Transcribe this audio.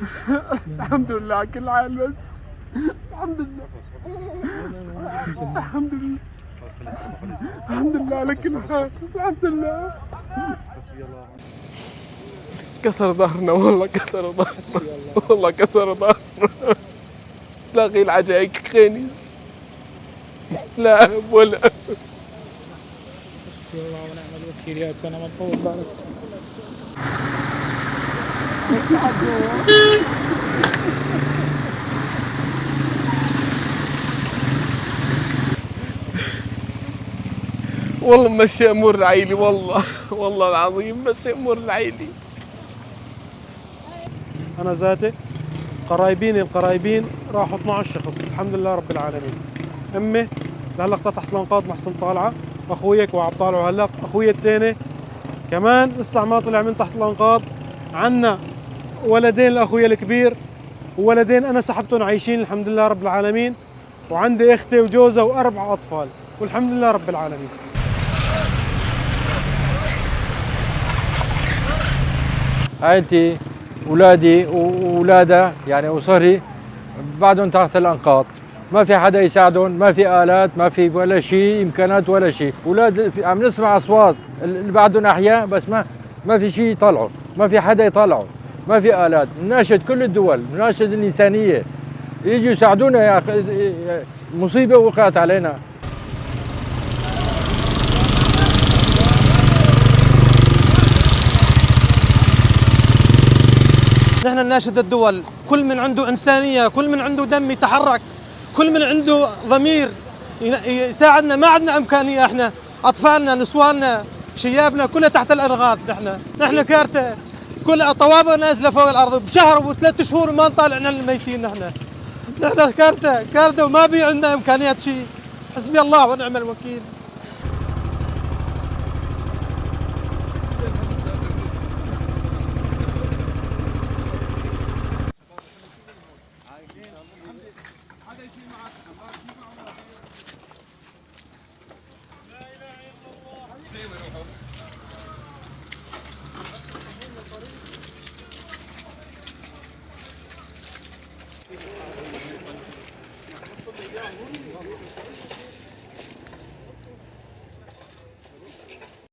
الحمد لله على كل حال بس. الحمد لله. الحمد لله. الحمد لله على كل حال. الحمد لله. كسر ظهرنا والله، كسر ظهرنا والله، كسر ظهرنا. تلاقي العجايك خنيس، لا أب ولا أب. حسبي الله ونعم الوكيل يا سنة مطول بالك. والله مشي امور العيلي، والله والله العظيم مشي امور العيلي. انا ذاتي قرايبين القرايبين راحوا 12 شخص، الحمد لله رب العالمين. امي هلا تحت الانقاض محسن طالعه، اخويك وعم طالعوا هلا، اخوي الثاني كمان لسه ما طلع من تحت الانقاض. عنا ولدين لاخويا الكبير، وولدين انا سحبتهم عايشين الحمد لله رب العالمين، وعندي اختي وجوزها واربع اطفال والحمد لله رب العالمين. عائلتي اولادي واولادها يعني اسري بعدهم تحت الانقاض، ما في حدا يساعدهم، ما في الات، ما في ولا شيء امكانات ولا شيء. اولاد عم نسمع اصوات اللي بعدهم احياء بس ما في شيء يطلعوا، ما في حدا يطلعوا، ما في الات. نناشد كل الدول، نناشد الانسانيه يجوا يساعدونا يا اخي، مصيبه وقعت علينا. نحن نناشد الدول، كل من عنده إنسانية، كل من عنده دم يتحرك، كل من عنده ضمير يساعدنا. ما عندنا إمكانية، احنا أطفالنا، نسواننا، شيابنا كلها تحت الأرغاف. نحن كارثة، كل طوابق نازلة فوق الأرض بشهر وثلاث شهور ما نطالع الميتين. نحن كارثة كارثة، وما بي عندنا إمكانيات شيء. حسبي الله ونعم الوكيل. حدا يشيل معك